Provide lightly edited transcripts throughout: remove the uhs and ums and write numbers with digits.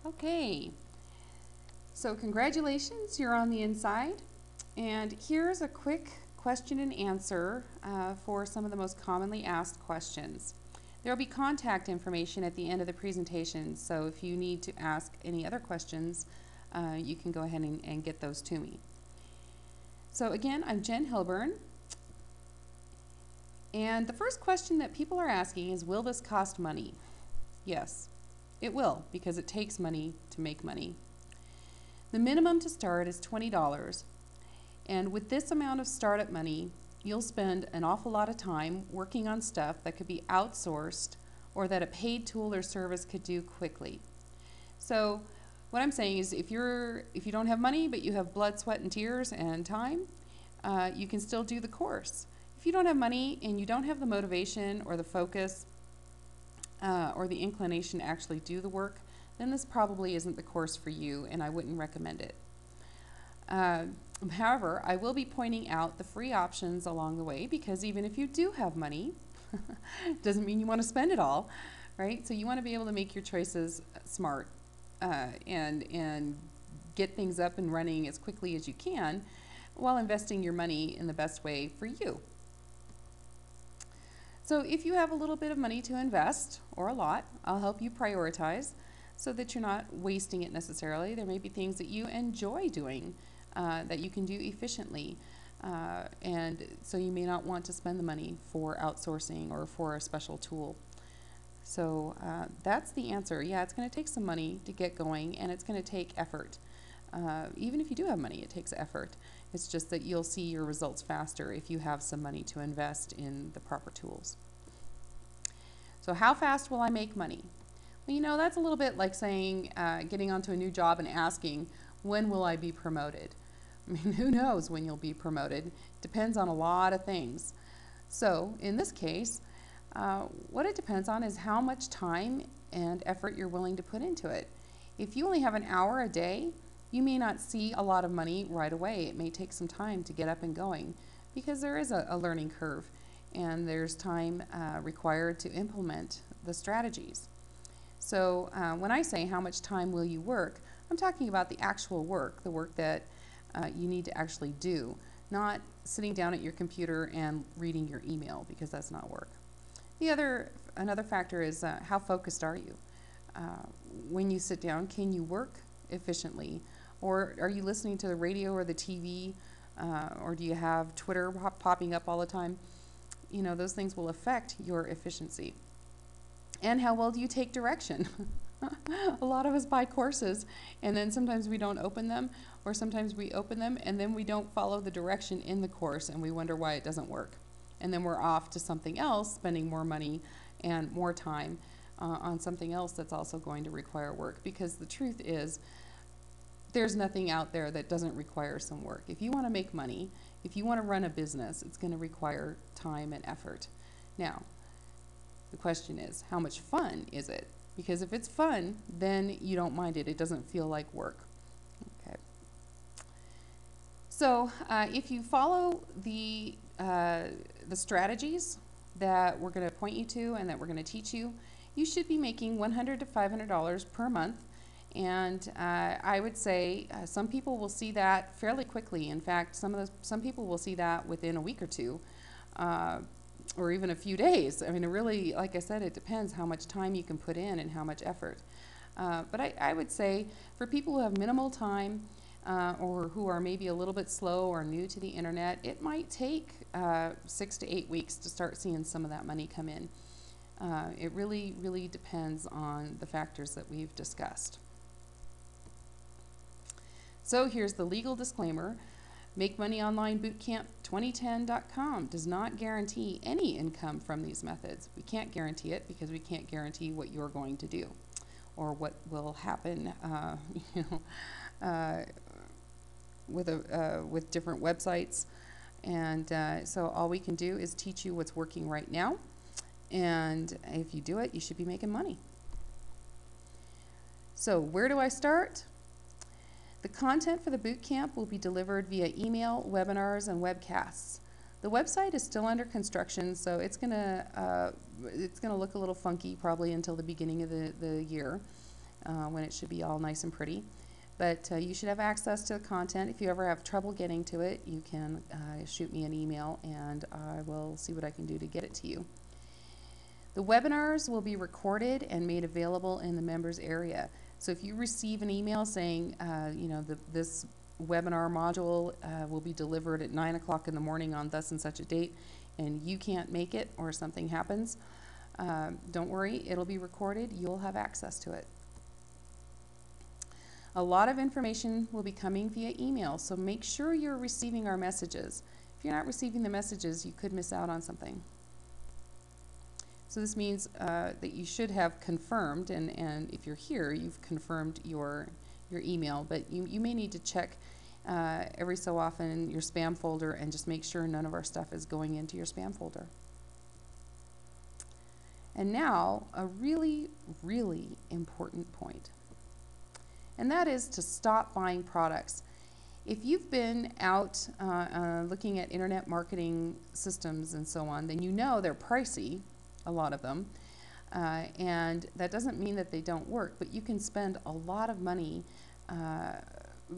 Okay, so congratulations, you're on the inside. And here's a quick question and answer for some of the most commonly asked questions. There will be contact information at the end of the presentation, so if you need to ask any other questions, you can go ahead and get those to me. So again, I'm Jen Hilburn, and the first question that people are asking is, will this cost money? Yes, it will, because it takes money to make money. The minimum to start is $20, and with this amount of startup money, you'll spend an awful lot of time working on stuff that could be outsourced or that a paid tool or service could do quickly. So what I'm saying is, if you don't have money but you have blood, sweat, and tears and time, you can still do the course. If you don't have money and you don't have the motivation or the focus or the inclination to actually do the work, then this probably isn't the course for you, and I wouldn't recommend it. However, I will be pointing out the free options along the way, because even if you do have money, doesn't mean you want to spend it all, right? So you want to be able to make your choices smart and get things up and running as quickly as you can while investing your money in the best way for you. So if you have a little bit of money to invest, or a lot, I'll help you prioritize so that you're not wasting it necessarily. There may be things that you enjoy doing that you can do efficiently, and so you may not want to spend the money for outsourcing or for a special tool. So that's the answer. Yeah, it's going to take some money to get going, and it's going to take effort. Even if you do have money, it takes effort. It's just that you'll see your results faster if you have some money to invest in the proper tools. So how fast will I make money? Well, you know, that's a little bit like saying, getting onto a new job and asking, when will I be promoted? I mean, who knows when you'll be promoted? Depends on a lot of things. So in this case, what it depends on is how much time and effort you're willing to put into it. If you only have an hour a day, you may not see a lot of money right away. It may take some time to get up and going, because there is a learning curve, and there's time required to implement the strategies. So when I say how much time will you work, I'm talking about the actual work, the work that you need to actually do, not sitting down at your computer and reading your email, because that's not work. Another factor is how focused are you? When you sit down, can you work efficiently? Or are you listening to the radio or the TV? Or do you have Twitter popping up all the time? You know, those things will affect your efficiency. And how well do you take direction? A lot of us buy courses, and then sometimes we don't open them, or sometimes we open them and then we don't follow the direction in the course, and we wonder why it doesn't work. And then we're off to something else, spending more money and more time on something else that's also going to require work, because the truth is, there's nothing out there that doesn't require some work. If you want to make money, if you want to run a business, it's going to require time and effort. Now, the question is, how much fun is it? Because if it's fun, then you don't mind it. It doesn't feel like work. Okay. So if you follow the strategies that we're going to point you to and that we're going to teach you, you should be making $100 to $500 per month. And I would say some people will see that fairly quickly. In fact, some people will see that within a week or two, or even a few days. I mean, it really, like I said, it depends how much time you can put in and how much effort. But I would say for people who have minimal time or who are maybe a little bit slow or new to the internet, it might take 6 to 8 weeks to start seeing some of that money come in. It really, really depends on the factors that we've discussed. So here's the legal disclaimer. Make Money Online Bootcamp 2010.com does not guarantee any income from these methods. We can't guarantee it because we can't guarantee what you're going to do or what will happen with different websites. And so all we can do is teach you what's working right now. And if you do it, you should be making money. So where do I start? The content for the boot camp will be delivered via email, webinars, and webcasts. The website is still under construction, so it's gonna look a little funky probably until the beginning of the year. when it should be all nice and pretty. But you should have access to the content. If you ever have trouble getting to it, you can shoot me an email and I will see what I can do to get it to you. The webinars will be recorded and made available in the members area. So if you receive an email saying, this webinar module will be delivered at 9 o'clock in the morning on thus and such a date, and you can't make it or something happens, don't worry, it'll be recorded. You'll have access to it. A lot of information will be coming via email, so make sure you're receiving our messages. If you're not receiving the messages, you could miss out on something. So this means that you should have confirmed, and if you're here, you've confirmed your email, but you may need to check every so often your spam folder and just make sure none of our stuff is going into your spam folder. And now, a really, really important point. And that is to stop buying products. If you've been out looking at internet marketing systems and so on, then you know they're pricey, a lot of them. And that doesn't mean that they don't work, but you can spend a lot of money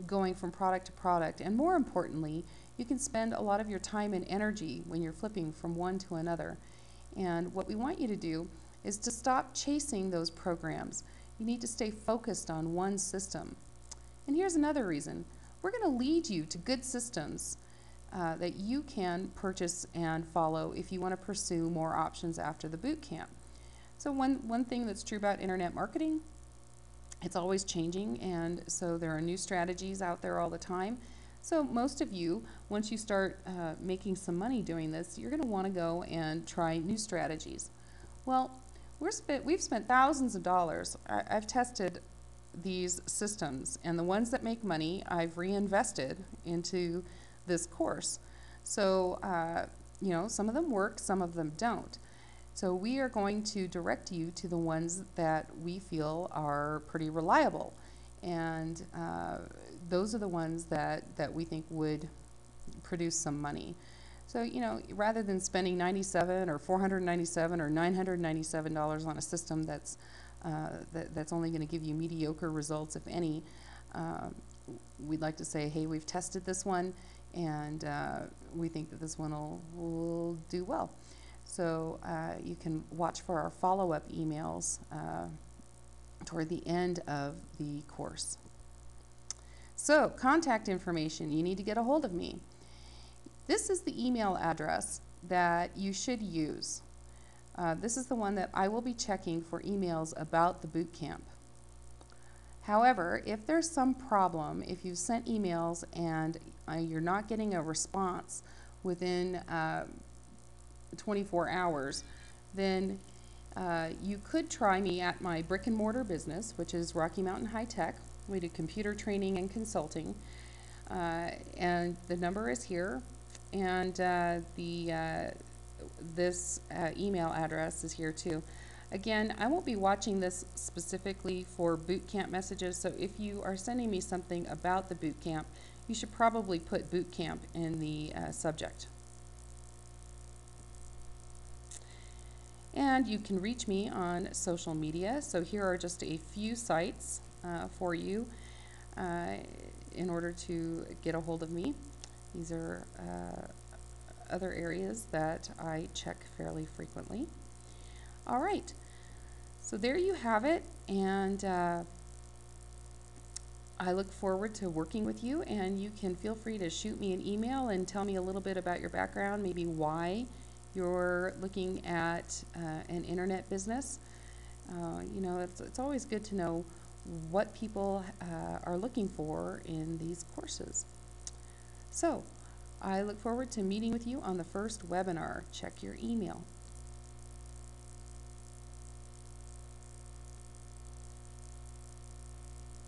going from product to product. And more importantly, you can spend a lot of your time and energy when you're flipping from one to another. And what we want you to do is to stop chasing those programs. You need to stay focused on one system. And here's another reason. We're going to lead you to good systems that you can purchase and follow if you want to pursue more options after the boot camp. So one thing that's true about internet marketing, it's always changing, and so there are new strategies out there all the time. So most of you, once you start making some money doing this, you're going to want to go and try new strategies. Well, we've spent thousands of dollars. I've tested these systems, and the ones that make money I've reinvested into this course. So some of them work, some of them don't. So we are going to direct you to the ones that we feel are pretty reliable, and those are the ones that we think would produce some money. So, rather than spending $97 or $497 or $997 on a system that's only going to give you mediocre results, if any, we'd like to say, hey, we've tested this one, and we think that this one will do well. So you can watch for our follow-up emails toward the end of the course. So, contact information. You need to get a hold of me. This is the email address that you should use. This is the one that I will be checking for emails about the boot camp. However, if there's some problem, if you've sent emails and you're not getting a response within 24 hours, then you could try me at my brick and mortar business, which is Rocky Mountain High Tech. We do computer training and consulting, and the number is here, and this email address is here too. Again, I won't be watching this specifically for boot camp messages, so if you are sending me something about the boot camp, you should probably put boot camp in the subject. And you can reach me on social media. So here are just a few sites for you in order to get a hold of me. These are other areas that I check fairly frequently. All right, so there you have it, and I look forward to working with you, and you can feel free to shoot me an email and tell me a little bit about your background, maybe why you're looking at an internet business. It's always good to know what people are looking for in these courses. So I look forward to meeting with you on the first webinar. Check your email.